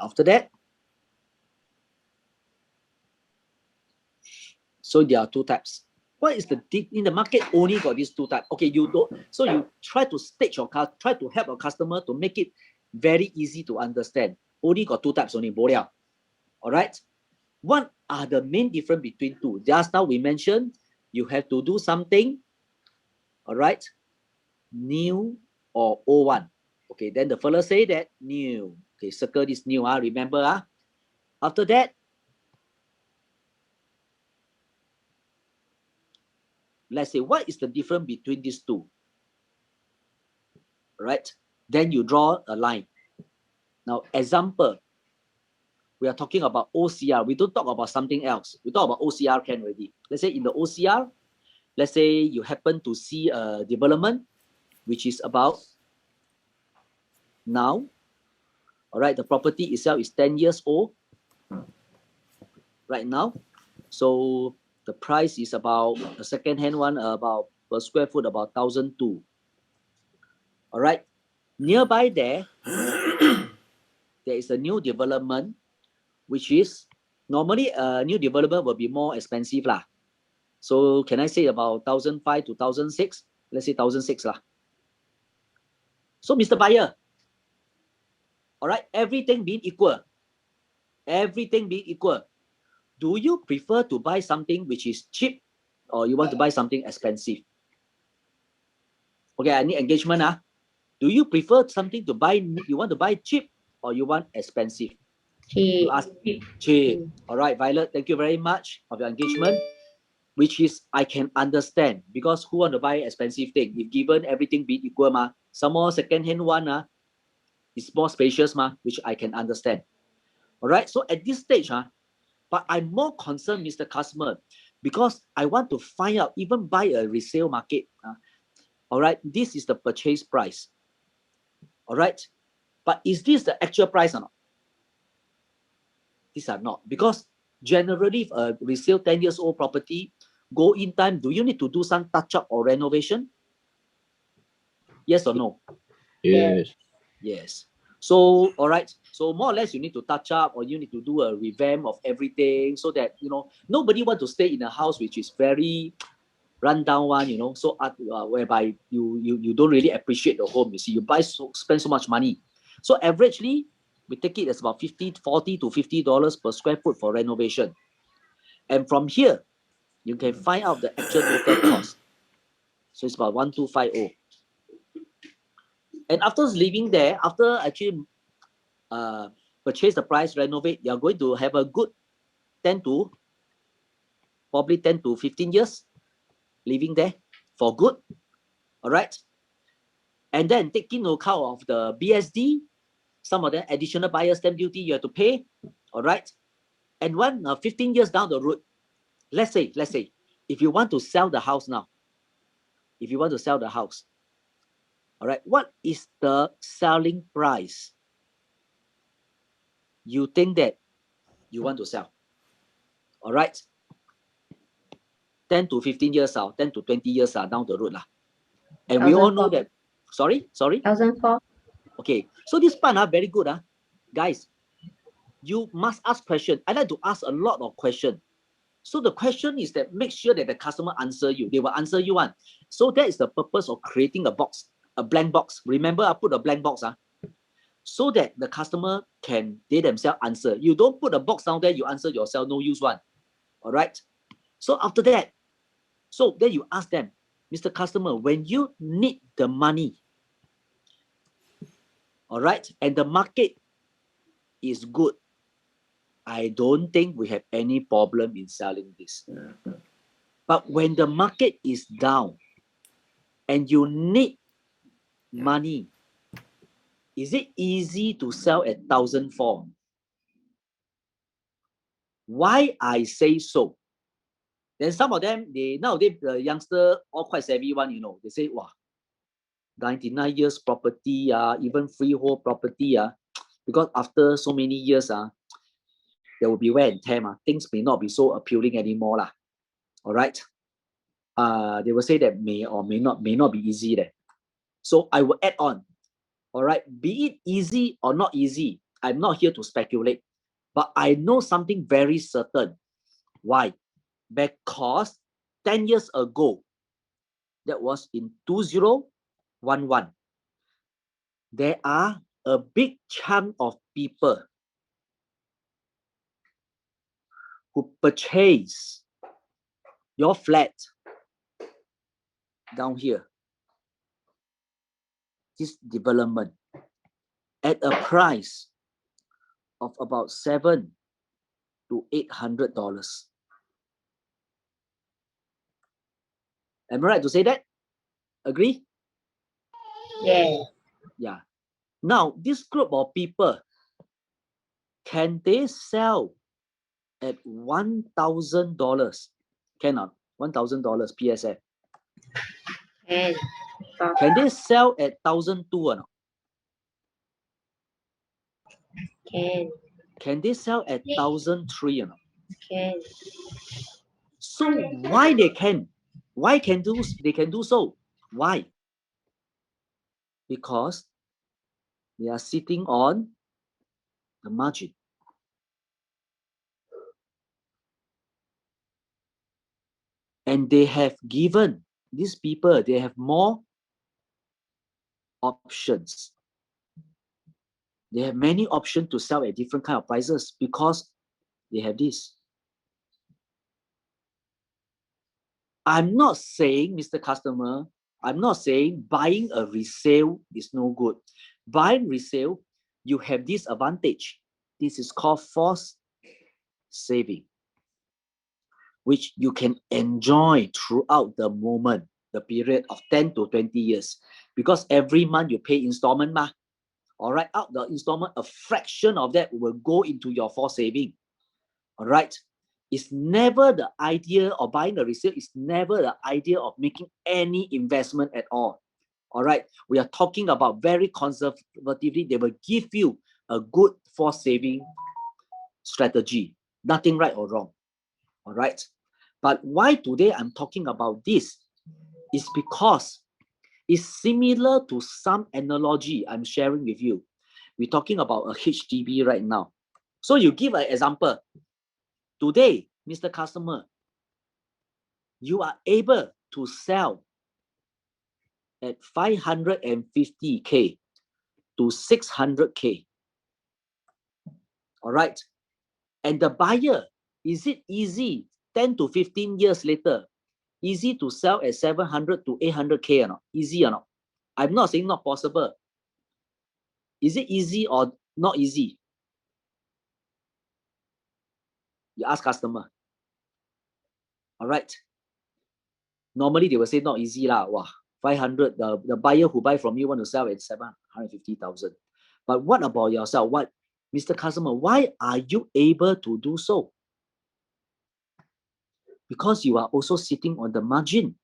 After that, so there are two types. What is the in the market? Only got these two types. Okay, you don't. So you try to stage your car, try to help a customer to make it very easy to understand. Only got two types only. All right. What are the main difference between two? Just now we mentioned you have to do something. All right. New or old one. Okay. Then the fellow say that new. Okay. Circle this new. Remember. After that, let's say, what is the difference between these two? Right? Then you draw a line. Now, example, we are talking about OCR. We don't talk about something else. We talk about OCR can already. Let's say in the OCR, let's say you happen to see a development, which is about now. All right, the property itself is 10 years old right now. So the price is about a second-hand one, about per square foot, about 1,200. All right. Nearby there, there is a new development, which is normally a new development will be more expensive lah. So can I say about 1,500 to 1,600? Let's say 1,600 lah. So Mr. Buyer, all right, everything being equal, do you prefer to buy something which is cheap or you want to buy something expensive? Okay, I need engagement. Do you prefer something to buy, you want to buy cheap or you want expensive? Cheap. You ask cheap. All right, Violet, thank you very much for your engagement, which is I can understand, because who want to buy expensive thing? If given everything be equal, some more second-hand one is more spacious, which I can understand. All right, so at this stage, but I'm more concerned, Mr. Customer, because I want to find out, even buy a resale market. All right, this is the purchase price. All right, but is this the actual price or not? These are not, because generally a resale 10 years old property, go in time, do you need to do some touch up or renovation? Yes or no? Yes. Yes. So, all right. So more or less you need to touch up or you need to do a revamp of everything so that, nobody want to stay in a house which is very run down one, so whereby you don't really appreciate the home. You see, you spend so much money. So averagely, we take it as about $40 to $50 per square foot for renovation. And from here, you can find out the actual total cost. So it's about 1,250. And after living there, after actually purchase the price, renovate, you're going to have a good 10 to 15 years living there for good. All right. And then taking into account of the BSD, some of the additional buyer stamp duty you have to pay. All right. And 15 years down the road, let's say, if you want to sell the house now, all right, what is the selling price you think that you want to sell? All right. 10 to 15 years 10 to 20 years down the road. And we all know that, sorry? 1,004. Okay, so this part very good. Guys, you must ask questions. I like to ask a lot of questions. So the question is that make sure that the customer answer you. They will answer you one. So that is the purpose of creating a box, a blank box. Remember, I put a blank box so that the customer they themselves answer. You don't put a box down there, you answer yourself, no use one. All right. So after that, so then you ask them, Mr. Customer, when you need the money, all right, and the market is good, I don't think we have any problem in selling this. But when the market is down and you need money, is it easy to sell at 1,004? Why I say so? Then some of them, nowadays the youngster all quite savvy one, they say, wow, 99 years property, even freehold property, because after so many years, there will be wear and tear, things may not be so appealing anymore. All right. They will say that may or may not be easy there. So I will add on. All right. Be it easy or not easy, I'm not here to speculate, but I know something very certain. Why? Because 10 years ago, that was in 2011, there are a big chunk of people who purchase your flat down here, this development, at a price of about $700 to $800. Am I right to say that? Agree? Yeah. Yeah. Now, this group of people, can they sell at $1,000? Cannot. $1,000 PSF. Can. Can they sell at 1,200 or not? Can. Can they sell at 1,300 or not? Can. So why they can? Why they can do so? Why? Because they are sitting on the margin. And they have given these people, they have more options. They have many options to sell at different kind of prices because they have this. I'm not saying, Mr. Customer, I'm not saying buying a resale is no good. Buying resale, you have this advantage. This is called forced saving, which you can enjoy throughout the moment, the period of 10 to 20 years. Because every month you pay installment, ma. All right, out the installment, a fraction of that will go into your forced saving. All right. It's never the idea of buying a resale. It's never the idea of making any investment at all. All right. We are talking about very conservatively. They will give you a good forced saving strategy. Nothing right or wrong. All right. But why today I'm talking about this is because it's similar to some analogy I'm sharing with you. We're talking about a HDB right now. So you give an example. Today, Mr. Customer, you are able to sell at 550K to 600K. All right. And the buyer, is it easy 10 to 15 years later, easy to sell at 700 to 800K or not? Easy or not? I'm not saying not possible. Is it easy or not easy? You ask customer. All right. Normally they will say not easy lah. Wow, 500. The buyer who buy from you want to sell at 750,000. But what about yourself? What, Mr. Customer? Why are you able to do so? Because you are also sitting on the margin.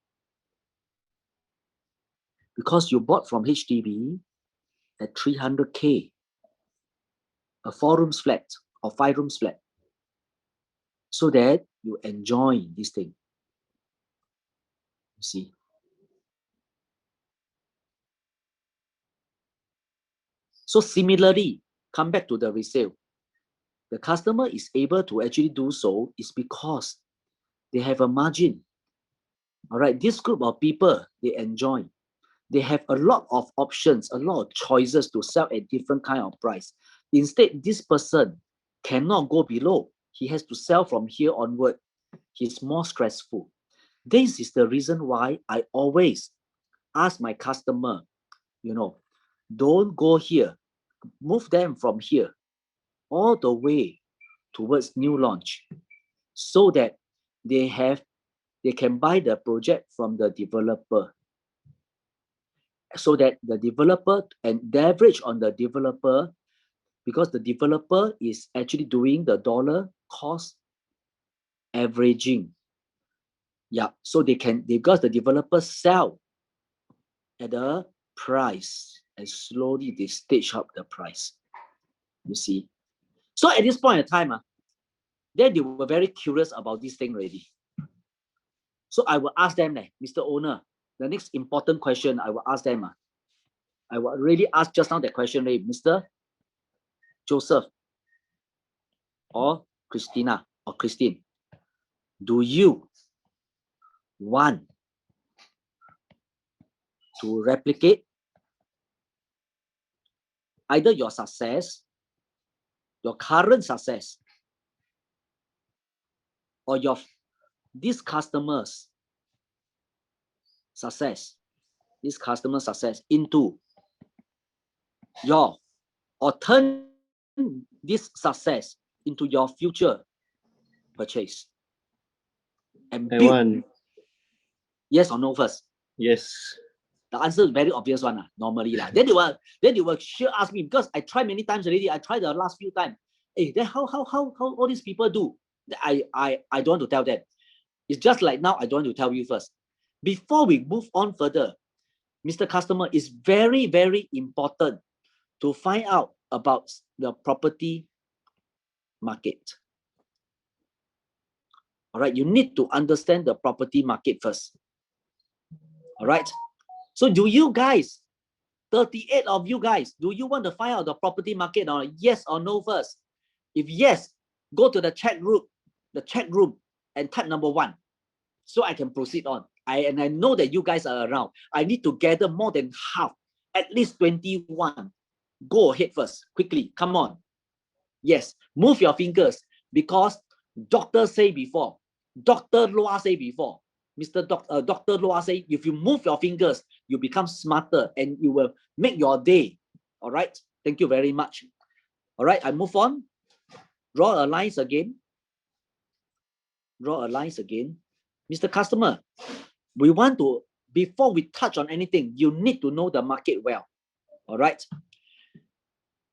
Because you bought from HDB at 300K, a 4-room flat or 5-room flat, so that you enjoy this thing. You see. So similarly, come back to the resale. The customer is able to actually do so is because they have a margin. All right, this group of people, they enjoy. They have a lot of options, a lot of choices to sell at different kind of price. Instead, this person cannot go below. He has to sell from here onward. He's more stressful. This is the reason why I always ask my customer, don't go here. Move them from here all the way towards new launch so that they can buy the project from the developer, so that the developer and leverage on the developer, because the developer is actually doing the dollar cost averaging. Yeah, so because the developer sell at a price and slowly they stage up the price. You see. So at this point in time, then they were very curious about this thing already. So I will ask them, Mr. Owner, the next important question I will ask them. I will really ask just now that question, Mr. Joseph, or Christina, or Christine, do you want to replicate either your success, your current success, or your this customer's success, into your, or turn this success into your future purchase and build? want. Yes or no first? Yes. The answer is very obvious one, normally. Then they will sure ask me, because I tried many times already. I tried the last few times. Hey, then how all these people do? I don't want to tell them. It's just like now, I don't want to tell you first. Before we move on further, Mr. Customer, it's very, very important to find out about the property market. All right, you need to understand the property market first. All right. So do you guys, 38 of you guys, do you want to find out the property market, or yes or no first? If yes, go to the chat room and type number 1, so I can proceed on. I know that you guys are around. I need to gather more than half, at least 21. Go ahead first, quickly, come on. Yes, move your fingers, because Dr. say before, Dr. Loa say before, Dr. Loa say, if you move your fingers, you become smarter and you will make your day. All right, thank you very much. All right, I move on. Draw a lines again. Draw a lines again. Mr. Customer, we want to, before we touch on anything, you need to know the market well. All right.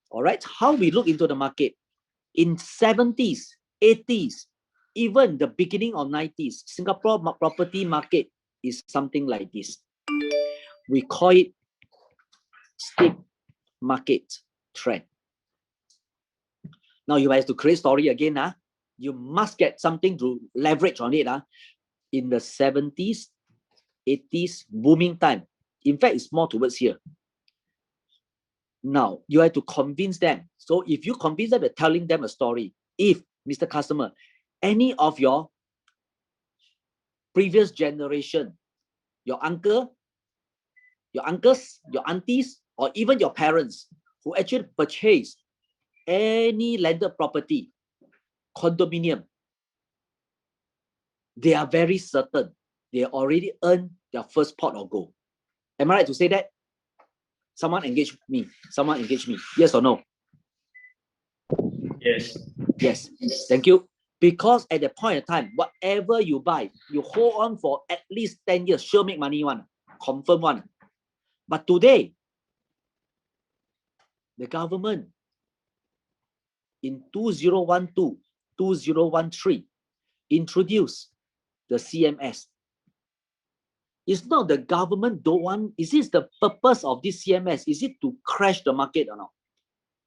All right, how we look into the market in 70s, 80s, even the beginning of 90s, Singapore property market is something like this. We call it steep market trend. Now you have to create story again. You must get something to leverage on it. In the 70s, 80s, booming time. In fact, it's more towards here. Now, you have to convince them. So if you convince them by telling them a story, if, Mr. Customer, any of your previous generation, your uncle, your uncles, your aunties, or even your parents who actually purchase any landed property, condominium, they are very certain they already earned their first pot of gold. Am I right to say that? Someone engage me. Someone engage me. Yes or no? Yes. Yes. Thank you. Because at the point of time, whatever you buy, you hold on for at least 10 years, sure make money one, confirm one. But today, the government in 2012, 2013 introduced the CMS. It's not the government don't want, is this the purpose of this CMS? Is it to crash the market or not?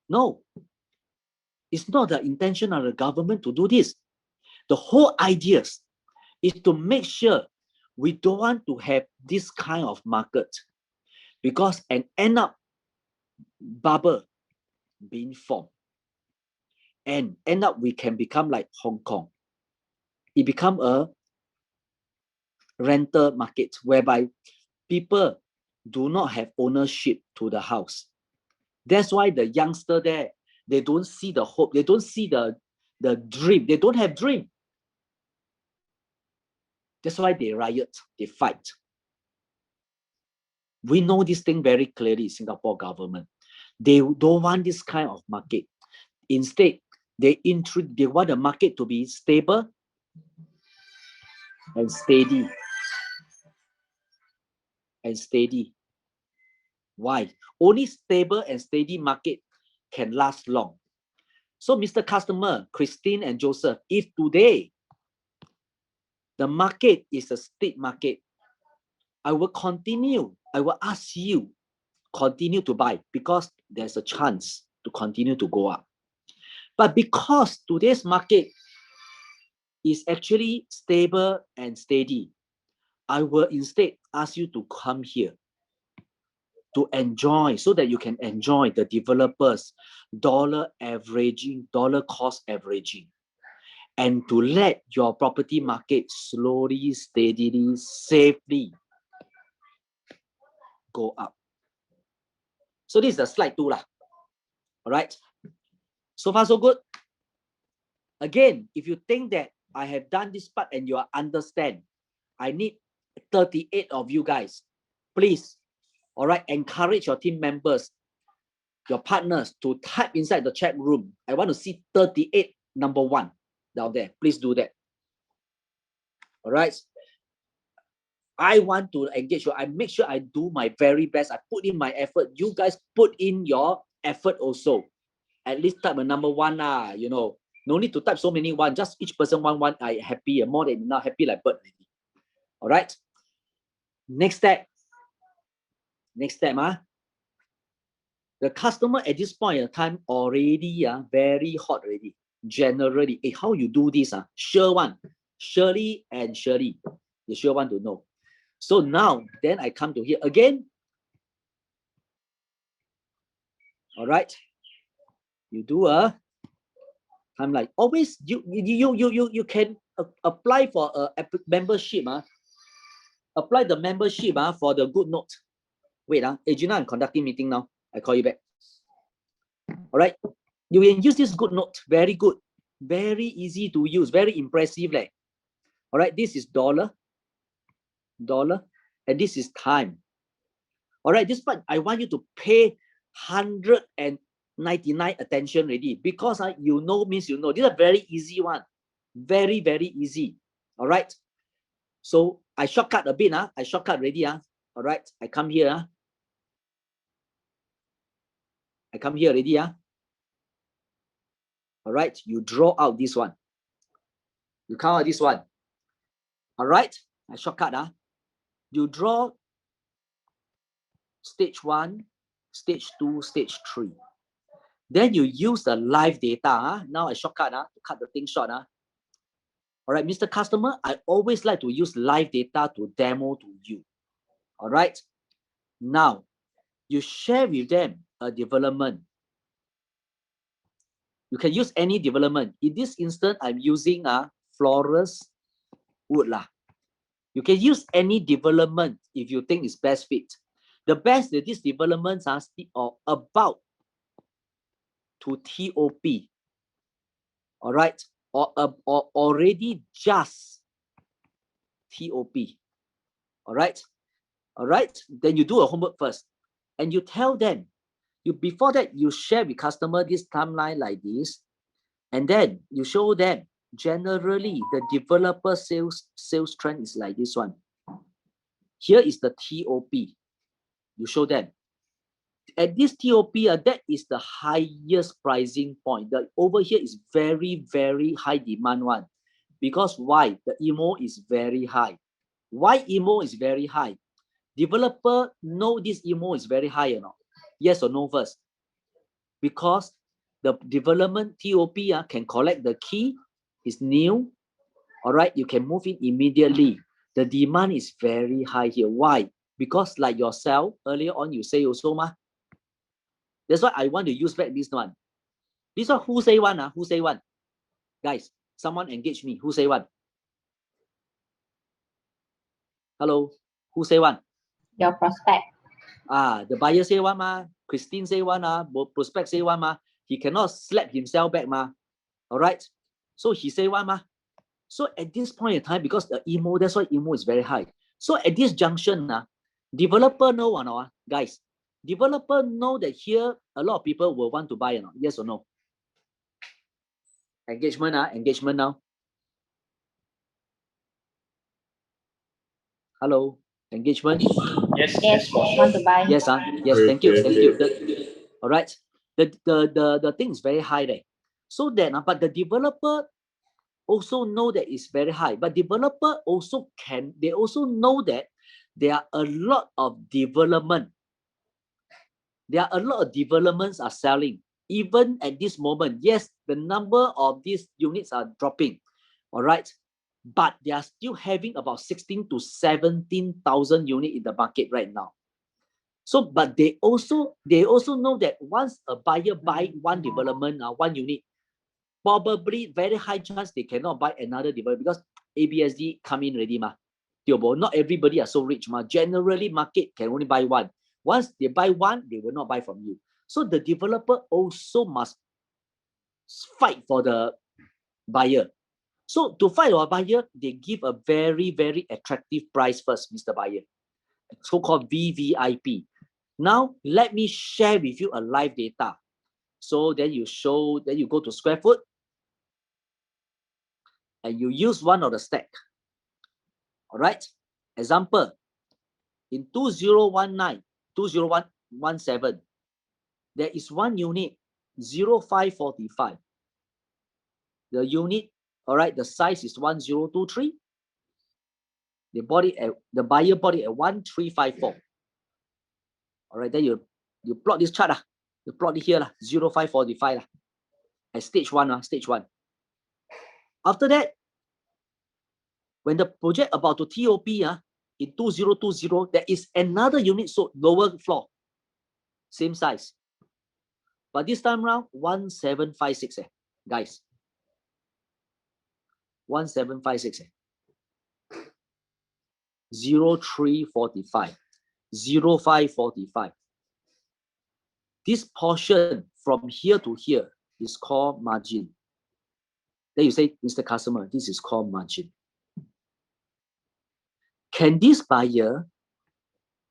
No. It's not the intention of the government to do this. The whole idea is to make sure we don't want to have this kind of market, because and end up bubble being formed, and end up we can become like Hong Kong. It become a rental market whereby people do not have ownership to the house. That's why the youngster there, they don't see the hope, they don't see the dream, they don't have dream. That's why they riot, they fight. We know this thing very clearly, Singapore government. They don't want this kind of market. Instead, they want the market to be stable and steady. And steady. Why? Only stable and steady market can last long. So, Mr. Customer, Christine and Joseph, if today the market is a steep market, I will ask you, continue to buy, because there's a chance to continue to go up. But because today's market is actually stable and steady, I will instead ask you to come here. to enjoy, so that you can enjoy the developers dollar averaging, dollar cost averaging, and to let your property market slowly, steadily, safely go up. So this is the slide 2 lah. All right. So far so good. Again, if you think that I have done this part and you understand, I need 38 of you guys. Please, all right, encourage your team members, your partners to type inside the chat room. I want to see 38 number 1 down there. Please do that. All right. I want to engage you. I make sure I do my very best. I put in my effort. You guys put in your effort also. At least type a number 1 lah, you know. No need to type so many 1. Just each person 1. I happy. More than enough. Happy like bird already. All right. Next step. Next step, the customer at this point in time already very hot already. Generally, how you do this? Sure one. Shirley and Shirley. You sure want to know. So now, then I come to here again. All right. You do I'm like always you can apply for a membership. Apply the membership for the good note. Wait, Gina, I'm conducting meeting now. I call you back. All right. You can use this good note. Very good. Very easy to use. Very impressive. All right. This is dollar. And this is time. All right. This part, I want you to pay 199 attention already. Because you know means you know. This is a very easy one. Very, very easy. All right. So I shortcut a bit. I shortcut already. All right. I come here. I come here already. All right. You draw out this one. You count out this one. All right. I shortcut. You draw stage 1, stage 2, stage 3. Then you use the live data. Now I shortcut to cut the thing short. All right, Mr. Customer, I always like to use live data to demo to you. All right. Now, you share with them a development. You can use any development. In this instance, I'm using florist wood lah. You can use any development if you think it's best fit. The best that these developments are about to TOP. All right, or already just TOP. All right. Then you do a homework first, and you tell them. Before that, you share with customer this timeline like this, and then you show them generally the developer sales trend is like this one. Here is the TOP. You show them. At this TOP, that is the highest pricing point. Over here is very, very high demand one. Because why? The EMO is very high. Why EMO is very high? Developer know this EMO is very high or not? Yes or no first? Because the development TOP can collect the key, is new. All right, you can move in immediately. The demand is very high here. Why? Because like yourself, earlier on you say also that's why I want to use back this one. This one, who say one? Who say one? Guys, someone engage me. Who say one? Hello? Who say one? Your prospect. The buyer say one Christine say one prospect say one He cannot slap himself back All right? So he say one So at this point in time, because the EMO, that's why EMO is very high. So at this junction, developer know or not, guys? Developer know that here a lot of people will want to buy or not? Yes or no? Engagement engagement now. Hello, engagement. Yes, want to buy. Yes, yes. Thank you. All right. The thing is very high there. So then, but the developer also know that it's very high. But developer also they also know that there are a lot of development. There are a lot of developments are selling. Even at this moment, yes, the number of these units are dropping. All right. But they are still having about 16 to 17,000 units in the market right now. So, but they also know that once a buyer buy one development, one unit, probably very high chance they cannot buy another development because ABSD come in already ma. Not everybody are so rich ma. Generally, market can only buy one. Once they buy one, they will not buy from you. So the developer also must fight for the buyer. So to fight for a buyer, they give a very, very attractive price first, Mr. Buyer, so-called VVIP. Now, let me share with you a live data. So then you go to square foot and you use one of the stack. All right. Example, in 2019, 2017, there is one unit, 0545. The unit, all right, the size is 1023. The buyer bought it at 1354. All right, then you plot this chart. You plot it here, 0545. At stage one, stage one. After that, when the project about to TOP in 2020, there is another unit sold, lower floor, same size. But this time around, 1756, guys. 1756, 0345, 0545. This portion from here to here is called margin. Then you say, Mr. Customer, this is called margin. Can this buyer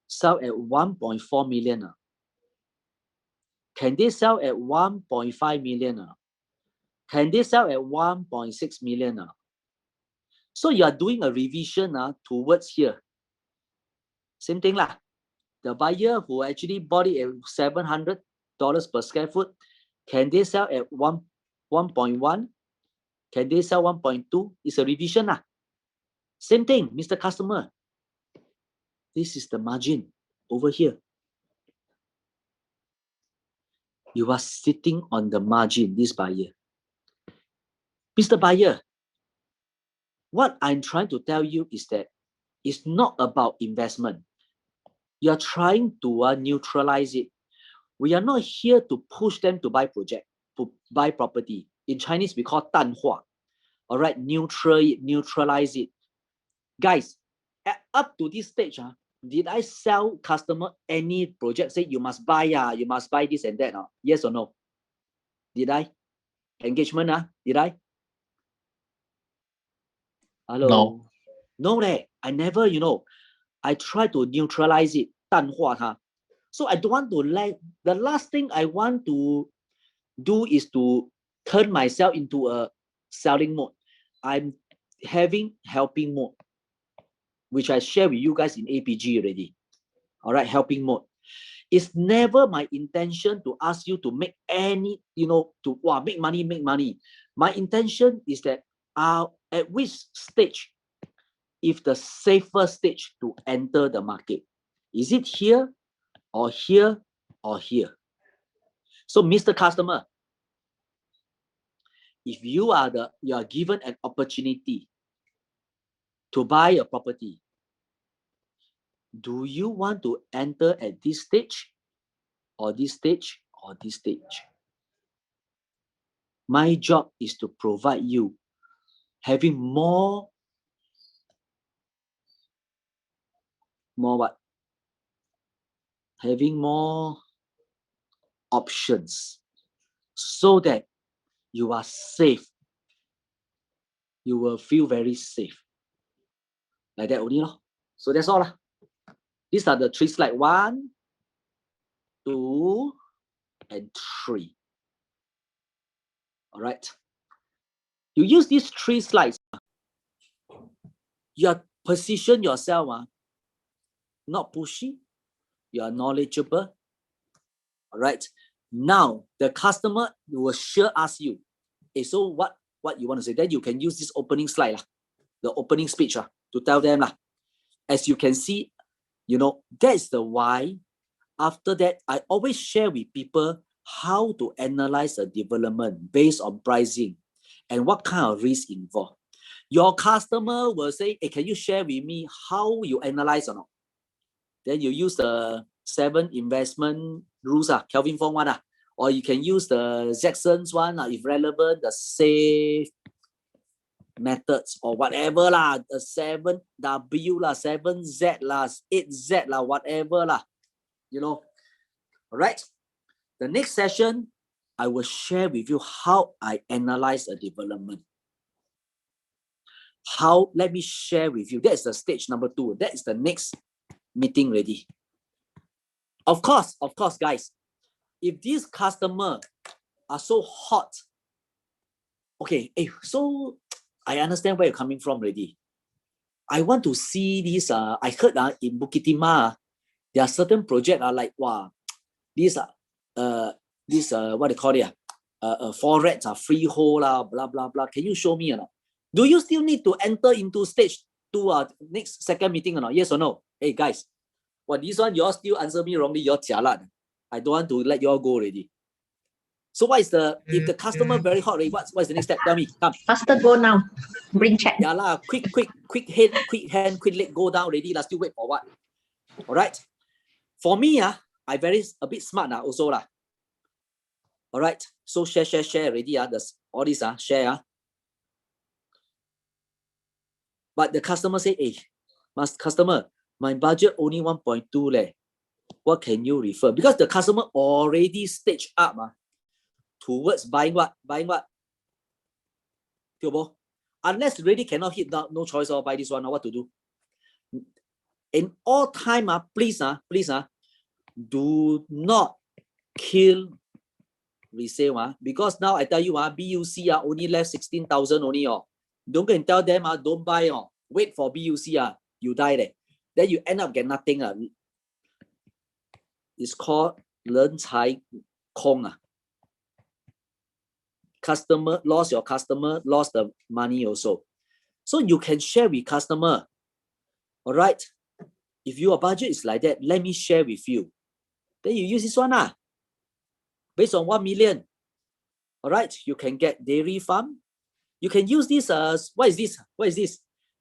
sell at 1.4 million? Can they sell at 1.5 million? Can they sell at 1.6 million? So you are doing a revision towards here. Same thing lah. The buyer who actually bought it at $700 per square foot, can they sell at 1.1? Can they sell 1.2? It's a revision lah. Same thing, Mr. Customer. This is the margin over here. You are sitting on the margin, this buyer. Mr. Buyer, what I'm trying to tell you is that it's not about investment. You are trying to neutralize it. We are not here to push them to buy project, to buy property. In Chinese, we call 淡化. All right, neutralize it. Guys, up to this stage, did I sell customer any project? Say you must buy, you must buy this and that. Yes or no? Did I? Engagement, did I? Hello? No. No, I never, I try to neutralize it, 淡化它. So I don't want to the last thing I want to do is to turn myself into a selling mode. I'm having helping mode, which I share with you guys in APG already. All right, helping mode. It's never my intention to ask you to make any, to make money. My intention is that at which stage, if the safer stage to enter the market, is it here or here or here? So, Mr. Customer, if you are given an opportunity to buy a property, do you want to enter at this stage or this stage or this stage? My job is to provide you having more what? Having more options so that you are safe. You will feel very safe. Like that only. So that's all. These are the 3 slides. 1, 2, and 3. All right. You use these 3 slides. You position yourself, not pushy. You are knowledgeable. All right. Now the customer will sure ask you, hey, so what you want to say? Then you can use this opening slide, the opening speech, to tell them. As you can see, that's the why. After that, I always share with people how to analyze a development based on pricing and what kind of risk involved. Your customer will say, hey, can you share with me how you analyze or not? Then you use the 7 investment rules, Kelvin Fong one, or you can use the Jackson's one, if relevant, the safe methods or whatever lah, the 7W lah, 7Z lah, 8Z lah, whatever lah, you know. All right. The next session, I will share with you how I analyze a development. Let me share with you. That's the stage number 2. That is the next meeting ready. Of course, guys, if these customers are so hot, okay, so I understand where you're coming from already. I want to see this. I heard in Bukit Timah, there are certain projects like, wow, these what they call it, forest freehold blah blah blah. Can you show me or not? Do you still need to enter into stage 2 next second meeting or not? Yes or no? Hey guys, well, this one you all still answer me wrongly. You're jialat. I don't want to let you all go already. So what is the, if the customer very hot already, what's the next step? Tell me, come. Faster go now. Bring check. Yeah lah, quick head, quick hand, quick leg, go down already. Let's still wait for what? All right. For me, I a bit smart also lah. All right. So share already. All this share. But the customer say, hey, customer, my budget only 1.2 leh. What can you refer? Because the customer already staged up towards buying what? Unless really cannot hit down, no choice or buy this one, what to do? In all time, please, do not kill resale, because now I tell you, BUC only left 16,000 only. Don't go and tell them don't buy. Wait for BUC, you die there. Then you end up get nothing. It's called 人财空. Customer lost, your customer lost the money also. So you can share with customer. All right. If your budget is like that, let me share with you. Then you use this one based on 1 million. All right. You can get dairy farm. You can use this. What is this?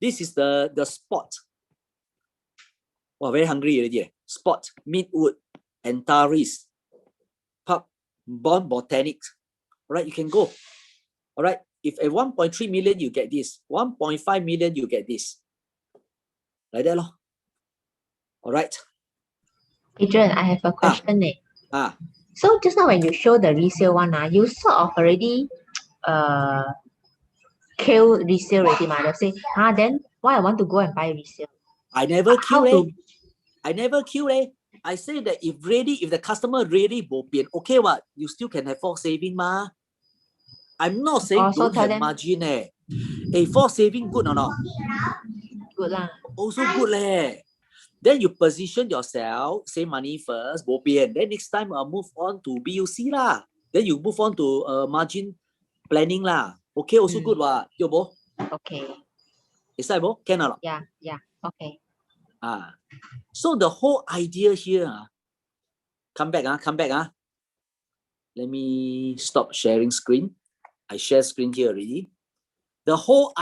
This is the spot. Wow, very hungry already. Spot, Midwood, Antares, Pub, Bond Botanics. All right, you can go. All right. If at 1.3 million, you get this. 1.5 million, you get this. Like that. All right. Adrian, I have a question. So just now when you show the resale one, you sort of already kill resale already, they say, then why I want to go and buy resale? I never kill I say that if the customer really bo pian, okay, what you still can have force saving I'm not saying don't have margin force saving good or not? Good lah. Also good leh. Then you position yourself, save money first, bo pian. Then next time move on to BUC lah. Then you move on to margin planning lah. Okay, also good what? Yo bo. Okay. Is that bo? Can or not? Yeah. Okay. So the whole idea here, come back. Let me stop sharing screen. I share screen here already. The whole